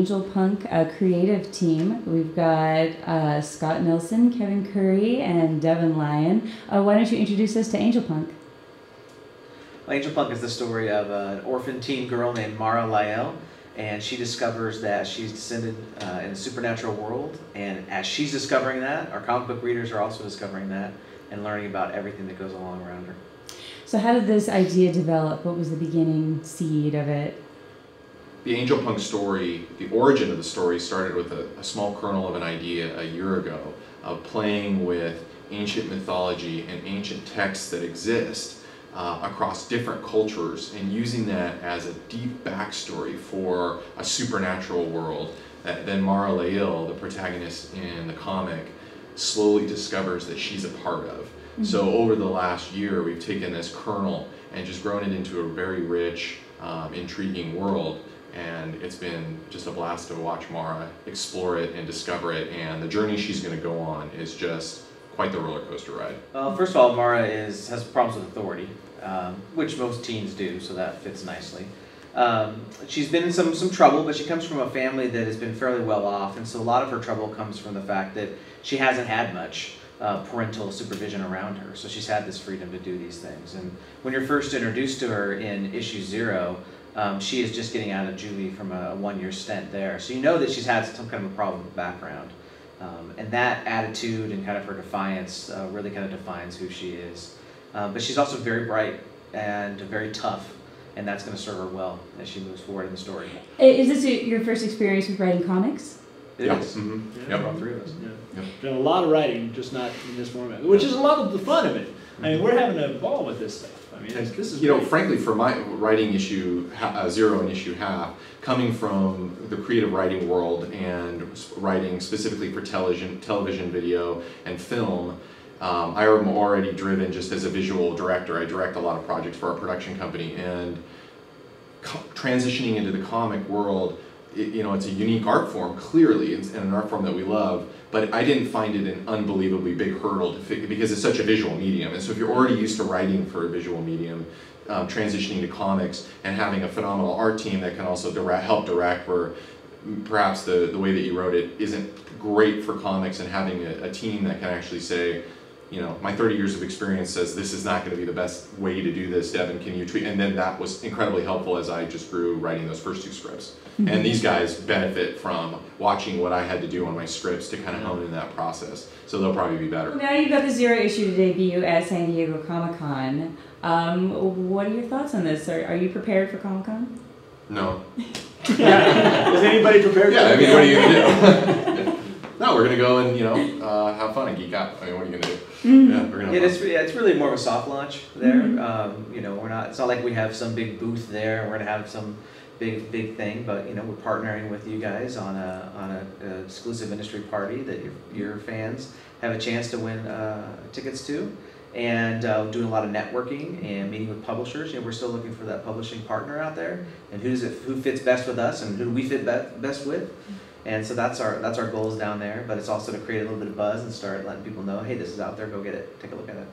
Angel Punk creative team. We've got Scott Nilsson, Kevin Curry, and Devin Lyon. Why don't you introduce us to Angel Punk? Well, Angel Punk is the story of an orphan teen girl named Mara Lyell, and she discovers that she's descended in a supernatural world, and as she's discovering that, our comic book readers are also discovering that and learning about everything that goes along around her. So how did this idea develop? What was the beginning seed of it? The Angel Punk story, the origin of the story started with a small kernel of an idea a year ago of playing with ancient mythology and ancient texts that exist across different cultures and using that as a deep backstory for a supernatural world that then Mara Lyell, the protagonist in the comic, slowly discovers that she's a part of. Mm-hmm. So over the last year, we've taken this kernel and just grown it into a very rich, intriguing world. And it's been just a blast to watch Mara explore it and discover it. And the journey she's going to go on is just quite the roller coaster ride. Well, first of all, Mara has problems with authority, which most teens do, so that fits nicely. She's been in some trouble, but she comes from a family that has been fairly well off, and so a lot of her trouble comes from the fact that she hasn't had much parental supervision around her, so she's had this freedom to do these things. And when you're first introduced to her in issue 0, she is just getting out of juvie from a 1-year stint there, so you know that she's had some kind of a problem background. And that attitude and kind of her defiance really kind of defines who she is. But she's also very bright and very tough, and that's going to serve her well as she moves forward in the story. Is this your first experience with writing comics? It is. Mm-hmm. Yeah, all 3 of us. Yeah. Yep. Done a lot of writing, just not in this format, which is a lot of the fun of it. I mean, we're having a ball with this stuff. I mean, this is great. Frankly, for my writing issue 0 and issue half, coming from the creative writing world and writing specifically for television, video, and film, I am already driven just as a visual director. I direct a lot of projects for our production company, and transitioning into the comic world, it's a unique art form, clearly, and an art form that we love, but I didn't find it an unbelievably big hurdle because it's such a visual medium. And so if you're already used to writing for a visual medium, transitioning to comics and having a phenomenal art team that can also help direct, where perhaps the way that you wrote it isn't great for comics, and having a team that can actually say, my 30 years of experience says this is not going to be the best way to do this, Devin, can you tweak? And then that was incredibly helpful as I just grew writing those first 2 scripts. Mm-hmm. And these guys benefit from watching what I had to do on my scripts to kind of hone in that process. So they'll probably be better. Well, now you've got the 0 issue to debut at San Diego Comic-Con. What are your thoughts on this? Are you prepared for Comic-Con? No. Is anybody prepared? Yeah, I mean, what are you going to do? No, we're going to go and, have fun and geek out. I mean, what are you going to do? Mm-hmm. Yeah, we're going to it's really more of a soft launch there. Mm-hmm. It's not like we have some big booth there and we're going to have some big thing, but we're partnering with you guys on a exclusive industry party that your fans have a chance to win tickets to, and doing a lot of networking and meeting with publishers. We're still looking for that publishing partner out there, and who fits best with us and who we fit best with. And so that's our goals down there, but it's also to create a little bit of buzz and start letting people know, hey, this is out there, go get it, take a look at it.